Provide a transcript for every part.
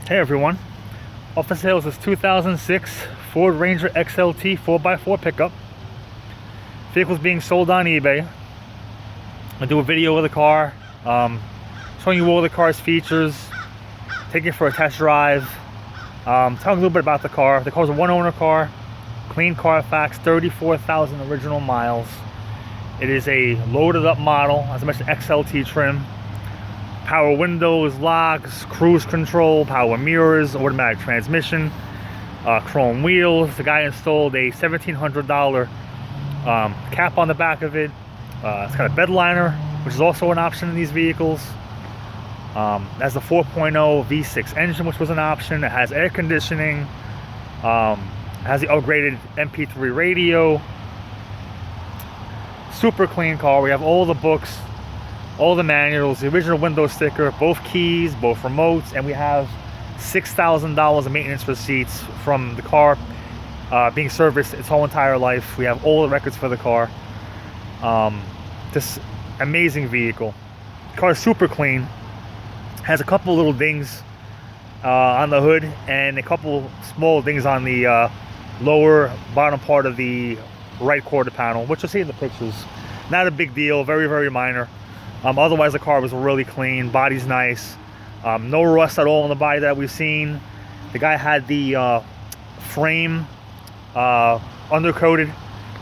Hey everyone, up for sale is this 2006 Ford Ranger XLT 4x4 pickup. Vehicle's being sold on eBay. I'll do a video of the car, showing you all the car's features, taking it for a test drive, telling a little bit about the car. The car's a one-owner car, clean Carfax, 34,000 original miles. It is a loaded-up model, as I mentioned, XLT trim. Power windows, locks, cruise control, power mirrors, automatic transmission, chrome wheels. The guy installed a $1,700 cap on the back of it. It's got a bed liner, which is also an option in these vehicles. It has the 4.0 V6 engine, which was an option. It has air conditioning. It has the upgraded MP3 radio. Super clean car. We have all the books, all the manuals, the original window sticker, both keys, both remotes, and we have $6,000 of maintenance receipts from the car being serviced its whole entire life. We have all the records for the car. This amazing vehicle. The car is super clean. Has a couple little dings on the hood and a couple small dings on the lower bottom part of the right quarter panel, which you'll see in the pictures. Not a big deal, very, very minor. Otherwise, the car was really clean. Body's nice. No rust at all on the body that we've seen. The guy had the frame undercoated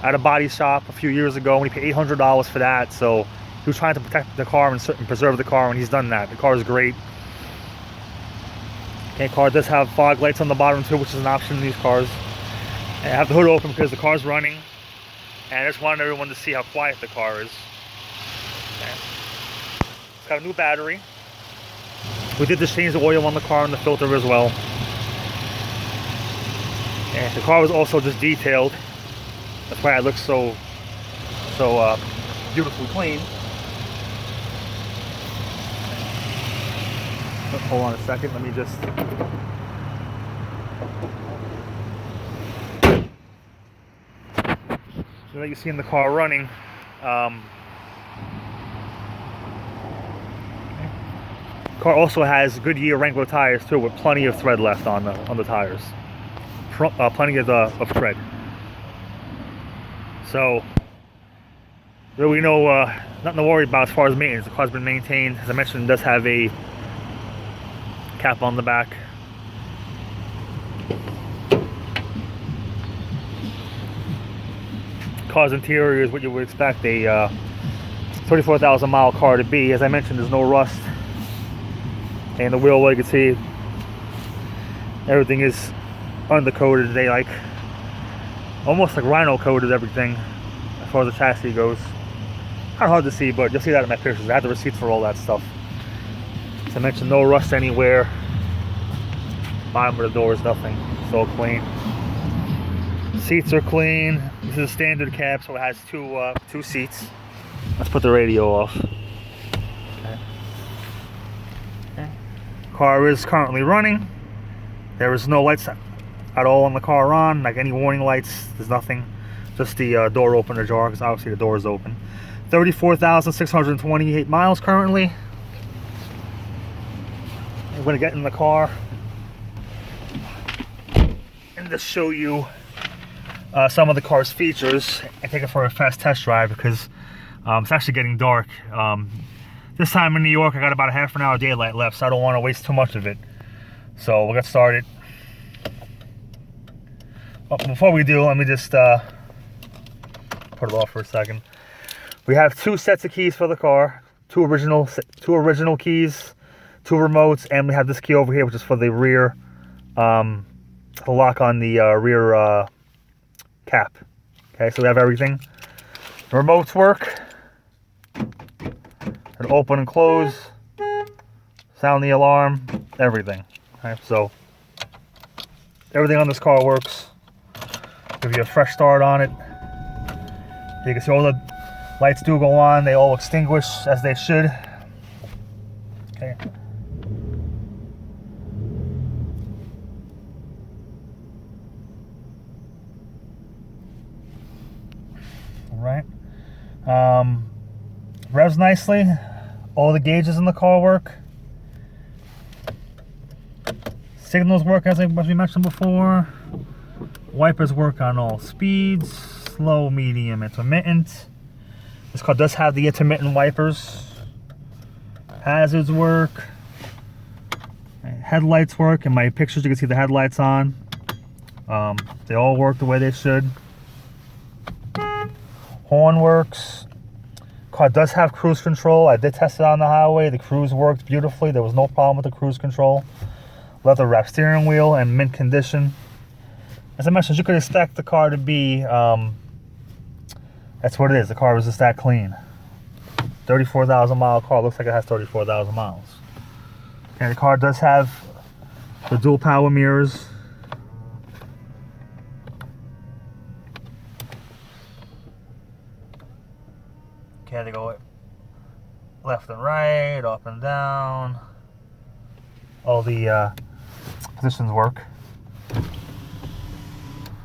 at a body shop a few years ago, and he paid $800 for that. So he was trying to protect the car and preserve the car, and he's done that. The car is great. Okay, car does have fog lights on the bottom too, which is an option in these cars. And I have the hood open because the car's running, and I just wanted everyone to see how quiet the car is. Okay. It's got a new battery. We did just change the oil on the car and the filter as well. And the car was also just detailed. That's why it looks so beautifully clean. Hold on a second, let me just... So that you see in the car running. Car also has Goodyear Wrangler tires too, with plenty of tread left on the tires. Plenty of tread. So really nothing to worry about as far as maintenance. The car's been maintained. As I mentioned, it does have a cap on the back. Car's interior is what you would expect a 34,000 mile car to be. As I mentioned, there's no rust. And the wheel well, you can see everything is undercoated. They almost like rhino coated everything as far as the chassis goes. Kind of hard to see, but you'll see that in my pictures. I have the receipts for all that stuff. As I mentioned, no rust anywhere. Bottom of the door is nothing. It's all clean. Seats are clean. This is a standard cab, so it has two seats. Let's put the radio off. Car is currently running. There is no lights at all on the car on, like any warning lights. There's nothing. Just the door opener jar, because obviously the door is open. 34,628 miles currently. I'm going to get in the car and just show you some of the car's features and take it for a fast test drive, because it's actually getting dark. This time in New York, I got about a half an hour daylight left, so I don't want to waste too much of it. So we'll get started. But before we do, let me just put it off for a second. We have two sets of keys for the car, two original keys, two remotes, and we have this key over here, which is for the rear, the lock on the rear cap. Okay, so we have everything. The remotes work. And open and close, sound the alarm, everything. Okay, so everything on this car works. Give you a fresh start on it. You can see all the lights do go on. They all extinguish as they should. Okay. All right. Revs nicely. All the gauges in the car work. Signals work as we mentioned before. Wipers work on all speeds. Slow, medium, intermittent. This car does have the intermittent wipers. Hazards work. Headlights work. In my pictures you can see the headlights on. They all work the way they should. Horn works. Car does have cruise control. I did test it on the highway. The cruise worked beautifully. There was no problem with the cruise control. Leather wrapped steering wheel and mint condition. As I mentioned, you could expect the car to be, that's what it is. The car was just that clean. 34,000 mile car. Looks like it has 34,000 miles. Okay, the car does have the dual power mirrors. Okay, they go left and right, up and down. All the positions work.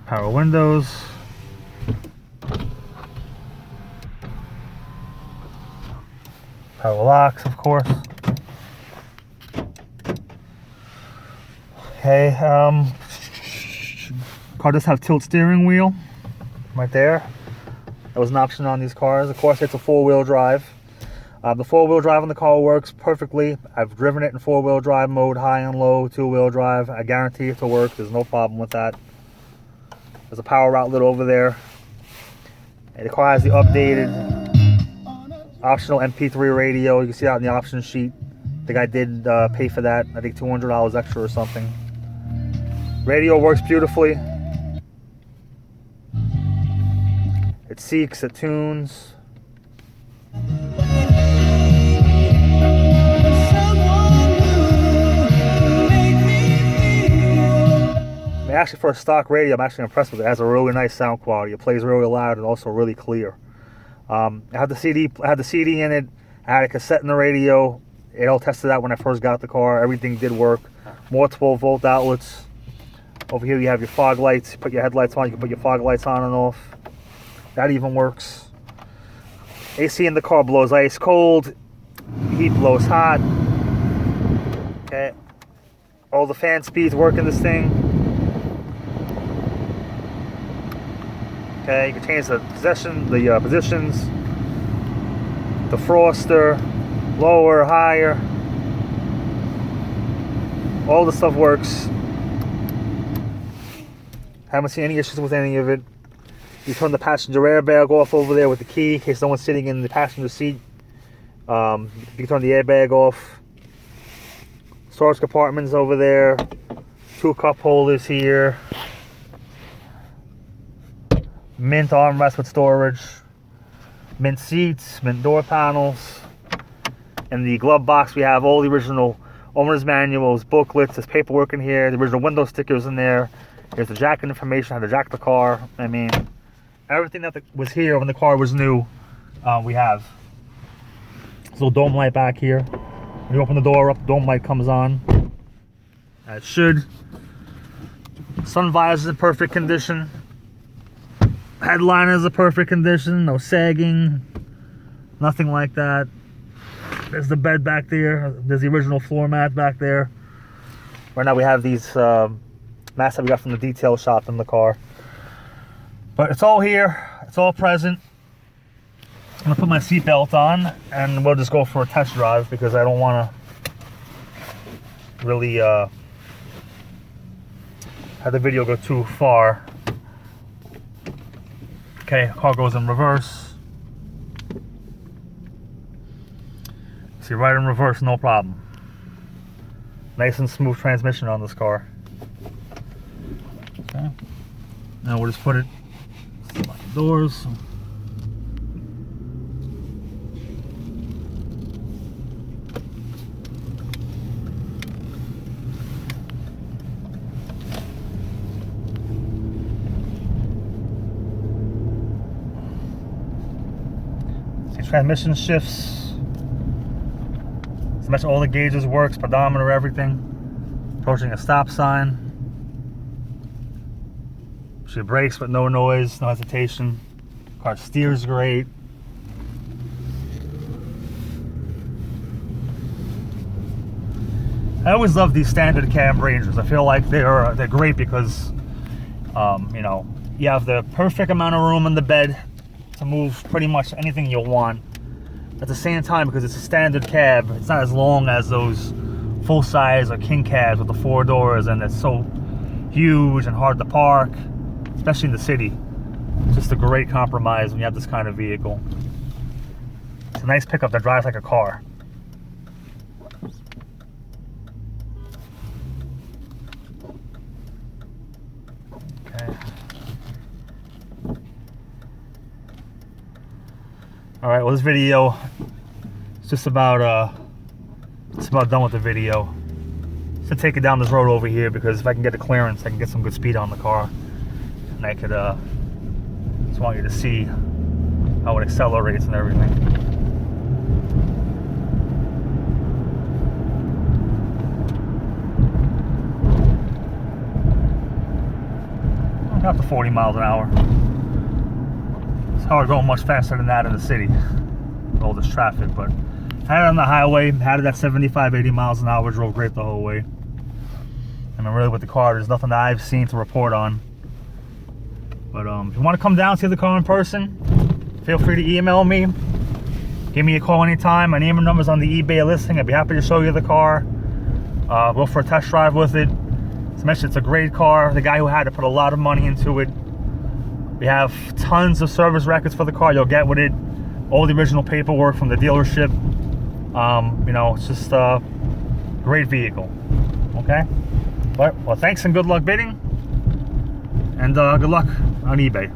Power windows. Power locks, of course. Okay, car does have tilt steering wheel right there. That was an option on these cars. Of course, it's a four-wheel drive. The four-wheel drive on the car works perfectly. I've driven it in four-wheel drive mode, high and low, two-wheel drive. I guarantee it to work. There's no problem with that. There's a power outlet over there. And the car has the updated optional MP3 radio. You can see that in the option sheet. I think I did pay for that. I think $200 extra or something. Radio works beautifully. It seeks, it tunes. Actually, for a stock radio, I'm actually impressed with it. It has a really nice sound quality. It plays really loud and also really clear. I had the CD in it. I had a cassette in the radio. It all tested out when I first got the car. Everything did work. More 12-volt outlets. Over here you have your fog lights. You put your headlights on. You can put your fog lights on and off. That even works. AC in the car blows ice cold. Heat blows hot. Okay. All the fan speeds work in this thing. Okay, you can change the positions, defroster, lower, higher. All the stuff works. Haven't seen any issues with any of it. You turn the passenger airbag off over there with the key in case someone's sitting in the passenger seat. You can turn the airbag off. Storage compartments over there. 2 cup holders here. Mint armrest with storage. Mint seats, mint door panels. In the glove box we have all the original owner's manuals, booklets, there's paperwork in here, the original window stickers in there. Here's the jacket information, how to jack the car. I mean, everything that was here when the car was new, we have. This little dome light back here. When you open the door up, the dome light comes on. It should. Sun visor is in perfect condition. Headliner is in perfect condition, no sagging, nothing like that. There's the bed back there. There's the original floor mat back there. Right now we have these mats that we got from the detail shop in the car. But it's all here. It's all present. I'm going to put my seatbelt on and we'll just go for a test drive because I don't want to really have the video go too far. Okay, car goes in reverse. See, right in reverse, no problem. Nice and smooth transmission on this car. Okay. Now we'll just put it, lock the doors. Transmission shifts. So much all the gauges work, speedometer, everything. Approaching a stop sign. She brakes with no noise, no hesitation. Car steers great. I always love these standard cab Rangers. I feel like they're great because you know, you have the perfect amount of room in the bed to move pretty much anything you want. At the same time, because it's a standard cab, it's not as long as those full-size or king cabs with the 4 doors, and it's so huge and hard to park, especially in the city. It's just a great compromise when you have this kind of vehicle. It's a nice pickup that drives like a car. Okay. All right, well, this video is just about done with the video. Just to take it down this road over here, because if I can get a clearance, I can get some good speed on the car, and I could just want you to see how it accelerates and everything. Up to 40 miles an hour. It's hard going much faster than that in the city with all this traffic, but had it on the highway, had it at 75, 80 miles an hour, drove great the whole way. I mean, really with the car, there's nothing that I've seen to report on. But if you want to come down, see the car in person, feel free to email me. Give me a call anytime. My name and number's on the eBay listing. I'd be happy to show you the car. Go for a test drive with it. As I mentioned, it's a great car. The guy who had to put a lot of money into it. We have tons of service records for the car. You'll get with it all the original paperwork from the dealership. You know, it's just a great vehicle. Okay? Well, thanks and good luck bidding. And good luck on eBay.